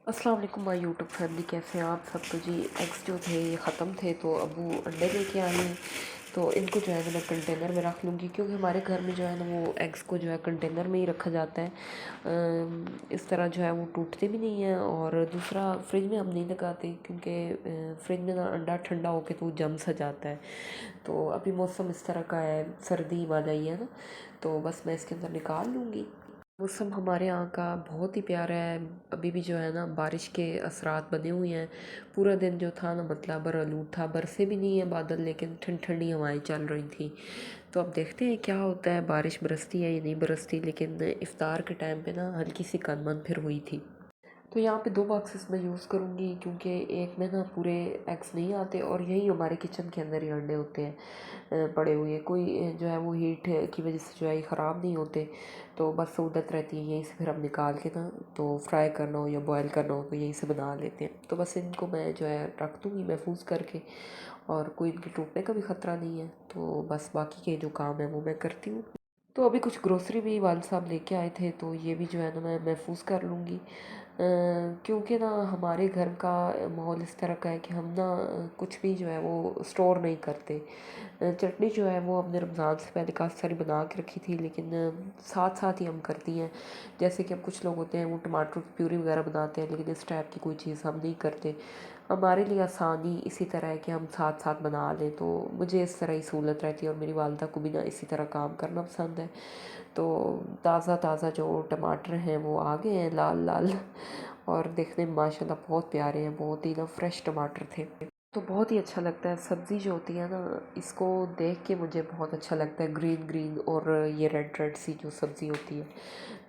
अस्सलाम वालेकुम my YouTube family, कैसे हैं आप सब। तो जी एग्स जो थे ये ख़त्म थे तो अबू अंडे लेके आए हैं। तो इनको जो है ना मैं कंटेनर में रख लूँगी, क्योंकि हमारे घर में जो है ना वो एग्स को जो है कंटेनर में ही रखा जाता है। इस तरह जो है वो टूटते भी नहीं हैं। और दूसरा, फ्रिज में हम नहीं लगाते, क्योंकि फ्रिज में ना अंडा ठंडा होके तो जम सा जाता है। तो अभी मौसम इस तरह का है, सर्दी वाला ही है ना, तो बस मैं इसके अंदर निकाल लूँगी। मौसम हमारे यहाँ का बहुत ही प्यारा है। अभी भी जो है ना बारिश के असरात बने हुए हैं। पूरा दिन जो था ना बदला बरआलूद था, बरसे भी नहीं है बादल, लेकिन ठंडी ठंडी हवाएं चल रही थी। तो अब देखते हैं क्या होता है, बारिश बरसती है या नहीं बरसती। लेकिन इफ्तार के टाइम पे ना हल्की सी कनमन फिर हुई थी। तो यहाँ पे 2 बॉक्सेस मैं यूज़ करूँगी, क्योंकि एक में ना पूरे एग्स नहीं आते, और यही हमारे किचन के अंदर ही अंडे होते हैं पड़े हुए। कोई जो है वो हीट की वजह से जो है ये ख़राब नहीं होते। तो बस सहूलत रहती है, यहीं से फिर हम निकाल के ना, तो फ्राई करना हो या बॉयल करना हो तो यहीं से बना लेते हैं। तो बस इनको मैं जो है रख दूँगी महफूज करके, और कोई इनके टूटने का भी ख़तरा नहीं है। तो बस बाकी के जो काम है वो मैं करती हूँ। तो अभी कुछ ग्रोसरी भी वाले साहब लेके आए थे, तो ये भी जो है ना मैं महफूज कर लूँगी। क्योंकि ना हमारे घर का माहौल इस तरह का है कि हम ना कुछ भी जो है वो स्टोर नहीं करते। चटनी जो है वो हमने रमज़ान से पहले काफ़ी सारी बना के रखी थी, लेकिन साथ साथ ही हम करती हैं। जैसे कि अब कुछ लोग होते हैं वो टमाटर की प्यूरी वगैरह बनाते हैं, लेकिन इस टाइप की कोई चीज़ हम नहीं करते। हमारे लिए आसानी इसी तरह है कि हम साथ साथ बना लें, तो मुझे इस तरह ही सहूलत रहती है, और मेरी वालदा को भी ना इसी तरह काम करना पसंद है। तो ताज़ा ताज़ा जो टमाटर हैं वो आ गए हैं लाल लाल, और देखने में माशाल्लाह बहुत प्यारे हैं, बहुत ही ना फ्रेश टमाटर थे। तो बहुत ही अच्छा लगता है, सब्ज़ी जो होती है ना, इसको देख के मुझे बहुत अच्छा लगता है। ग्रीन ग्रीन और ये रेड रेड सी जो सब्ज़ी होती है,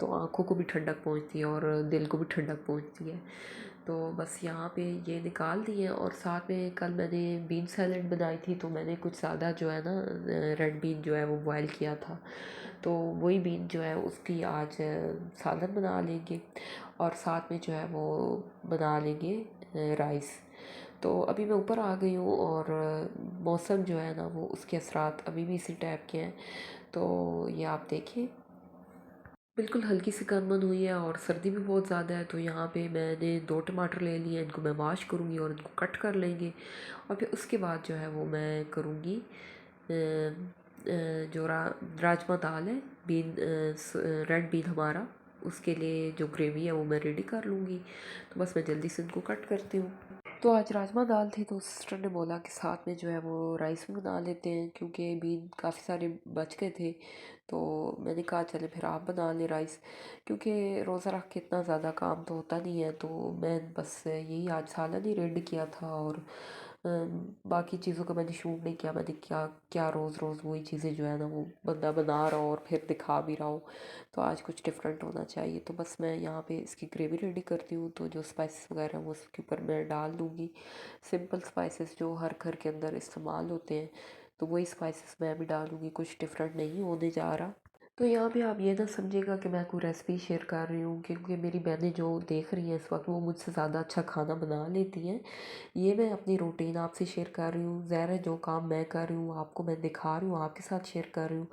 तो आँखों को भी ठंडक पहुँचती है और दिल को भी ठंडक पहुँचती है। तो बस यहाँ पे ये निकाल दिए। और साथ में कल मैंने बीन सैलेड बनाई थी, तो मैंने कुछ ज़्यादा जो है ना रेड बीन जो है वो बॉयल किया था। तो वही बीन जो है उसकी आज सालन बना लेंगे, और साथ में जो है वो बना लेंगे राइस। तो अभी मैं ऊपर आ गई हूँ, और मौसम जो है ना वो उसके असरात अभी भी इसी टाइप के हैं। तो ये आप देखिए, बिल्कुल हल्की सी कनमन हुई है, और सर्दी भी बहुत ज़्यादा है। तो यहाँ पे मैंने 2 टमाटर ले लिए, इनको मैं वॉश करूँगी और इनको कट कर लेंगे। और फिर उसके बाद जो है वो मैं करूँगी जो राजमा दाल है, रेड बीन हमारा, उसके लिए जो ग्रेवी है वो मैं रेडी कर लूँगी। तो बस मैं जल्दी से इनको कट करती हूँ। तो आज राजमा दाल थी, तो सिस्टर ने बोला कि साथ में जो है वो राइस भी बना लेते हैं, क्योंकि बीन काफ़ी सारे बच गए थे। तो मैंने कहा चले फिर आप बना लें राइस, क्योंकि रोज़ा रख के इतना ज़्यादा काम तो होता नहीं है। तो मैं बस यही आज सालन ही रेडी किया था, और बाकी चीज़ों का मैंने शूट नहीं किया। मैंने क्या क्या रोज़ रोज़ वही चीज़ें जो है ना वो बंदा बना रहा हो और फिर दिखा भी रहा हो। तो आज कुछ डिफरेंट होना चाहिए। तो बस मैं यहाँ पे इसकी ग्रेवी रेडी करती हूँ। तो जो स्पाइसेस वगैरह हैं वो उसके ऊपर मैं डाल दूँगी। सिंपल स्पाइसेस जो हर घर के अंदर इस्तेमाल होते हैं, तो वही स्पाइसेस मैं भी डालूँगी, कुछ डिफरेंट नहीं होने जा रहा। तो यहाँ पे आप ये ना समझिएगा कि मैं कोई रेसिपी शेयर कर रही हूँ, क्योंकि मेरी बहनें जो देख रही हैं इस वक्त वो मुझसे ज़्यादा अच्छा खाना बना लेती हैं। ये मैं अपनी रूटीन आपसे शेयर कर रही हूँ। ज़ाहिर है जो काम मैं कर रही हूँ आपको मैं दिखा रही हूँ, आपके साथ शेयर कर रही हूँ,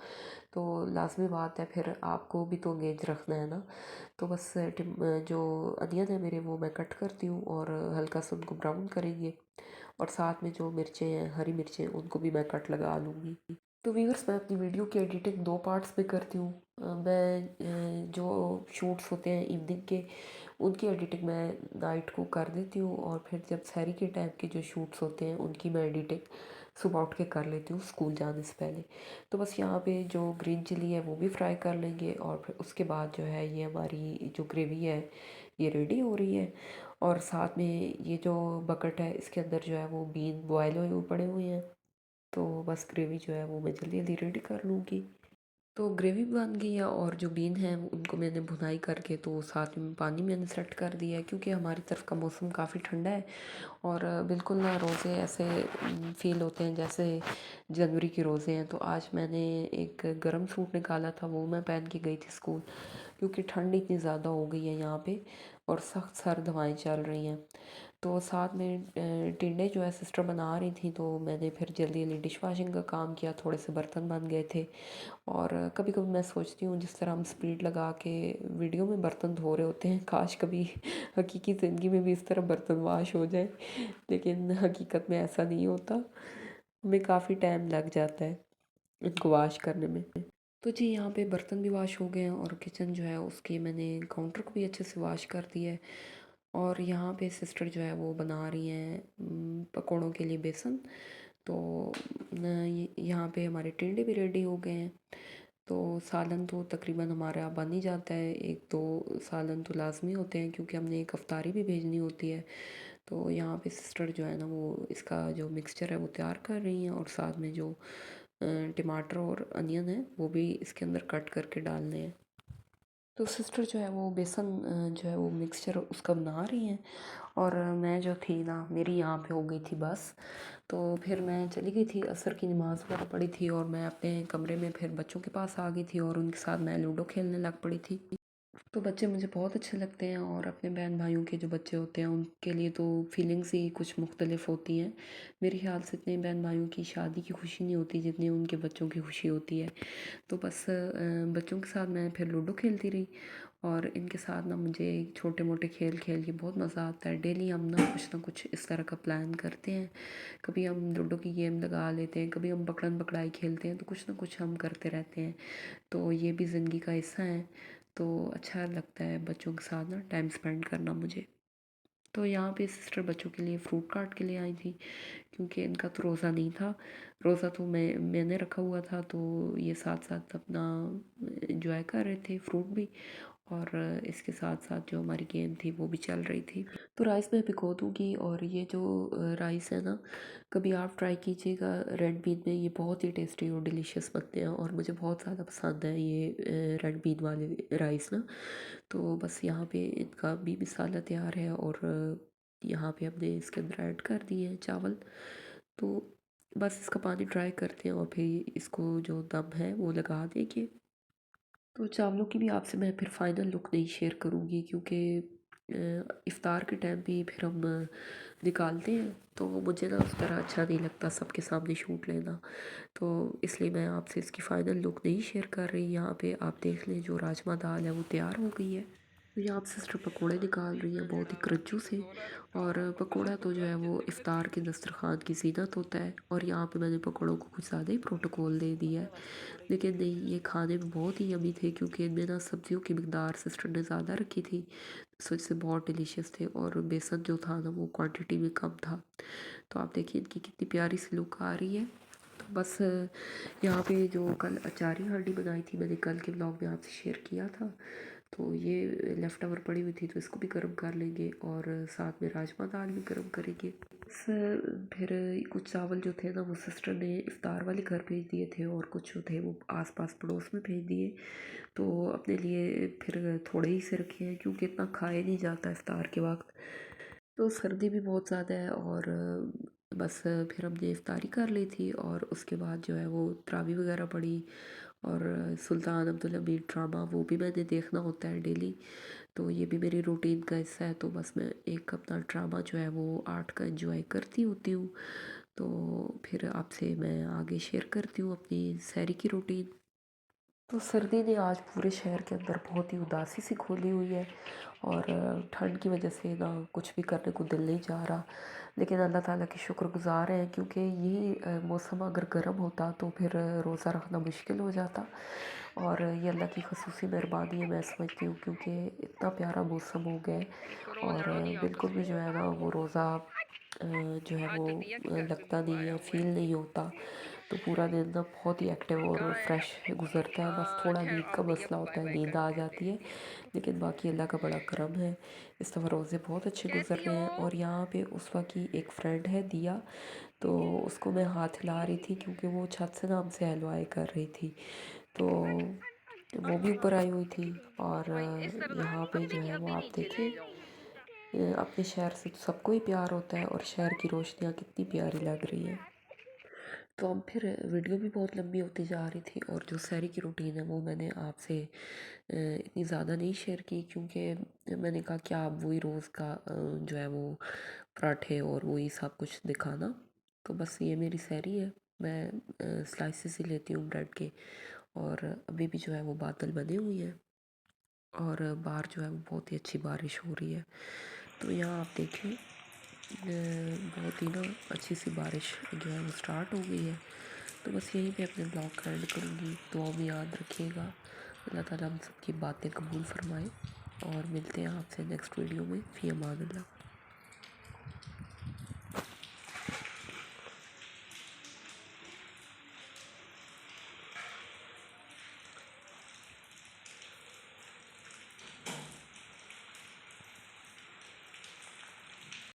तो लाज़मी बात है फिर आपको भी तो एंगेज रखना है ना। तो बस जो अनियन है मेरे वो मैं कट करती हूँ, और हल्का सा उनको ब्राउन करेंगे। और साथ में जो मिर्चें हैं, हरी मिर्चें, उनको भी मैं कट लगा लूँगी। तो व्यूअर्स, मैं अपनी वीडियो की एडिटिंग 2 पार्ट्स में करती हूँ। मैं जो शूट्स होते हैं इवनिंग के, उनकी एडिटिंग मैं नाइट को कर देती हूँ, और फिर जब सहरी के टाइम के जो शूट्स होते हैं उनकी मैं एडिटिंग सुबह उठ के कर लेती हूँ स्कूल जाने से पहले। तो बस यहाँ पे जो ग्रीन चिली है वो भी फ्राई कर लेंगे, और फिर उसके बाद जो है ये हमारी जो ग्रेवी है ये रेडी हो रही है। और साथ में ये जो बकेट है इसके अंदर जो है वो बीन बॉयल हुए हुए पड़े हुए हैं। तो बस ग्रेवी जो है वो मैं जल्दी जल्दी रेडी कर लूँगी। तो ग्रेवी बन गई है, और जो बीन है उनको मैंने भुनाई करके तो साथ में पानी मैंने सेट कर दिया है, क्योंकि हमारी तरफ का मौसम काफ़ी ठंडा है। और बिल्कुल ना रोज़े ऐसे फ़ील होते हैं जैसे जनवरी के रोज़े हैं। तो आज मैंने एक गर्म सूट निकाला था, वो मैं पहन के गई थी स्कूल, क्योंकि ठंड इतनी ज़्यादा हो गई है यहाँ पे। और सख्त सर दवाएँ चल रही हैं। तो साथ में टिंडे जो है सिस्टर बना रही थी, तो मैंने फिर जल्दी जल्दी डिश वॉशिंग का काम किया, थोड़े से बर्तन बन गए थे। और कभी कभी मैं सोचती हूँ जिस तरह हम स्पीड लगा के वीडियो में बर्तन धो रहे होते हैं, काश कभी हकीकी ज़िंदगी में भी इस तरह बर्तन वाश हो जाए, लेकिन हकीकत में ऐसा नहीं होता। हमें काफ़ी टाइम लग जाता है इनको वॉश करने में। तो जी यहाँ पे बर्तन भी वॉश हो गए हैं और किचन जो है उसके मैंने काउंटर को भी अच्छे से वॉश कर दिया है। और यहाँ पे सिस्टर जो है वो बना रही हैं पकौड़ों के लिए बेसन। तो यहाँ पे हमारे टिंडे भी रेडी हो गए हैं। तो सालन तो तकरीबन हमारा बन ही जाता है, एक दो सालन तो लाजमी होते हैं क्योंकि हमने एक अफ्तारी भी भेजनी होती है। तो यहाँ पे सिस्टर जो है ना वो इसका जो मिक्सचर है वो तैयार कर रही हैं, और साथ में जो टमाटर और अनियन है वो भी इसके अंदर कट करके डालने हैं। तो सिस्टर जो है वो बेसन जो है वो मिक्सचर उसका बना रही हैं, और मैं जो थी ना मेरी यहाँ पे हो गई थी बस। तो फिर मैं चली गई थी, असर की नमाज़ वगैरह पढ़ी थी, और मैं अपने कमरे में फिर बच्चों के पास आ गई थी और उनके साथ मैं लूडो खेलने लग पड़ी थी। तो बच्चे मुझे बहुत अच्छे लगते हैं, और अपने बहन भाइयों के जो बच्चे होते हैं उनके लिए तो फीलिंग्स ही कुछ मुख्तलिफ होती हैं। मेरे ख्याल से इतने बहन भाइयों की शादी की खुशी नहीं होती जितनी उनके बच्चों की खुशी होती है। तो बस बच्चों के साथ मैं फिर लूडो खेलती रही, और इनके साथ ना मुझे छोटे मोटे खेल खेल के बहुत मज़ा आता है। डेली हम ना कुछ इस तरह का प्लान करते हैं। कभी हम लूडो की गेम लगा लेते हैं, कभी हम पकड़न पकड़ाई खेलते हैं, तो कुछ ना कुछ हम करते रहते हैं। तो ये भी ज़िंदगी का हिस्सा है। तो अच्छा लगता है बच्चों के साथ ना टाइम स्पेंड करना मुझे। तो यहाँ पे सिस्टर बच्चों के लिए फ्रूट काट के लिए आई थी, क्योंकि इनका तो रोज़ा नहीं था। रोज़ा तो मैंने रखा हुआ था, तो ये साथ साथ अपना एंजॉय कर रहे थे फ्रूट भी, और इसके साथ साथ जो हमारी गेम थी वो भी चल रही थी। तो राइस मैं भिगो दूँगी, और ये जो राइस है ना, कभी आप ट्राई कीजिएगा रेड बीन में, ये बहुत ही टेस्टी और डिलीशियस बनते हैं, और मुझे बहुत ज़्यादा पसंद है ये रेड बीन वाले राइस ना। तो बस यहाँ पे इनका भी मसाला तैयार है, और यहाँ पे हमने इसके अंदर ऐड कर दिए हैं चावल। तो बस इसका पानी ड्राई करते हैं और फिर इसको जो दम है वो लगा देंगे। तो चावलों की भी आपसे मैं फिर फाइनल लुक नहीं शेयर करूँगी, क्योंकि इफ़्तार के टाइम भी फिर हम निकालते हैं, तो मुझे ना उस तरह अच्छा नहीं लगता सबके सामने शूट लेना। तो इसलिए मैं आपसे इसकी फ़ाइनल लुक नहीं शेयर कर रही। यहाँ पे आप देख लें जो राजमा दाल है वो तैयार हो गई है। तो यहाँ पे सिस्टर पकोड़े निकाल रही हैं बहुत ही क्रंचू से, और पकोड़ा तो जो है वो इफ़्तार के दस्तरखान की ज़ीनत होता है, और यहाँ पे मैंने पकोड़ों को कुछ ज़्यादा ही प्रोटोकॉल दे दिया है। लेकिन नहीं, ये खाने में बहुत ही यम्मी थे, क्योंकि इनमें ना सब्जियों की मिकदार सिस्टर ने ज़्यादा रखी थी, तो इससे बहुत डिलीशियस थे, और बेसन जो था ना वो क्वांटिटी में कम था। तो आप देखिए इनकी कितनी प्यारी सी लुक आ रही है। तो बस यहाँ पे जो कल अचारी हांडी बनाई थी मैंने कल के ब्लॉग में आपसे शेयर किया था, तो ये लेफ़्ट ओवर पड़ी हुई थी, तो इसको भी गर्म कर लेंगे, और साथ में राजमा दाल भी गर्म करेंगे। बस फिर कुछ चावल जो थे ना वो सिस्टर ने इफ़्तार वाले घर भेज दिए थे, और कुछ जो थे वो आस पास पड़ोस में भेज दिए। तो अपने लिए फिर थोड़े ही से रखे हैं, क्योंकि इतना खाया नहीं जाता इफ़्तार के वक्त। तो सर्दी भी बहुत ज़्यादा है, और बस फिर हमने इफ्तारी कर ली थी, और उसके बाद जो है वो तरावी वगैरह पढ़ी, और सुल्तान अब्दुल हमीद ड्रामा वो भी मैंने देखना होता है डेली। तो ये भी मेरी रूटीन का हिस्सा है। तो बस मैं एक अपना ड्रामा जो है वो आर्ट का एंजॉय करती होती हूँ। तो फिर आपसे मैं आगे शेयर करती हूँ अपनी सैरी की रूटीन। तो सर्दी ने आज पूरे शहर के अंदर बहुत ही उदासी सी खोली हुई है, और ठंड की वजह से ना कुछ भी करने को दिल नहीं चाह रहा। लेकिन अल्लाह ताला के शुक्रगुज़ार हैं, क्योंकि यही मौसम अगर गर्म होता तो फिर रोज़ा रखना मुश्किल हो जाता, और ये अल्लाह की खसूसी मेहरबानी है मैं समझती हूँ, क्योंकि इतना प्यारा मौसम हो गया है, और बिल्कुल भी जो है ना वो रोज़ा जो है वो लगता नहीं है, फ़ील नहीं होता। तो पूरा दिन ना बहुत ही एक्टिव और फ्रेश गुज़रता है। बस थोड़ा नींद का मसला होता है, नींद आ जाती है, लेकिन बाकी अल्लाह का बड़ा करम है। इस दफ़ा रोज़े बहुत अच्छे गुज़र रहे हैं। और यहाँ पे उसवा की एक फ्रेंड है दिया, तो उसको मैं हाथ हिला रही थी, क्योंकि वो छत से ना हमसे हलवाई कर रही थी। तो वो भी ऊपर आई हुई थी, और यहाँ पे जो है वो आप देखिए अपने शहर से तो सबको ही प्यार होता है, और शहर की रोशनियाँ कितनी प्यारी लग रही है। तो अब फिर वीडियो भी बहुत लंबी होती जा रही थी और जो सहरी की रूटीन है वो मैंने आपसे इतनी ज़्यादा नहीं शेयर की, क्योंकि मैंने कहा कि आप वही रोज़ का जो है वो पराठे और वही सब कुछ दिखाना। तो बस ये मेरी सहरी है। मैं स्लाइसेस ही लेती हूँ ब्रेड के। और अभी भी जो है वो बादल बने हुए हैं और बाहर जो है वो बहुत ही अच्छी बारिश हो रही है। तो यहाँ आप देखें बहुत ही ना अच्छी सी बारिश जो है वो स्टार्ट हो गई है। तो बस यहीं पे अपने ब्लॉग का एंड करूँगी। दुआ में याद रखिएगा। अल्लाह ताला हम सबकी बातें कबूल फरमाए और मिलते हैं आपसे नेक्स्ट वीडियो में। फ़ी अमान अल्लाह।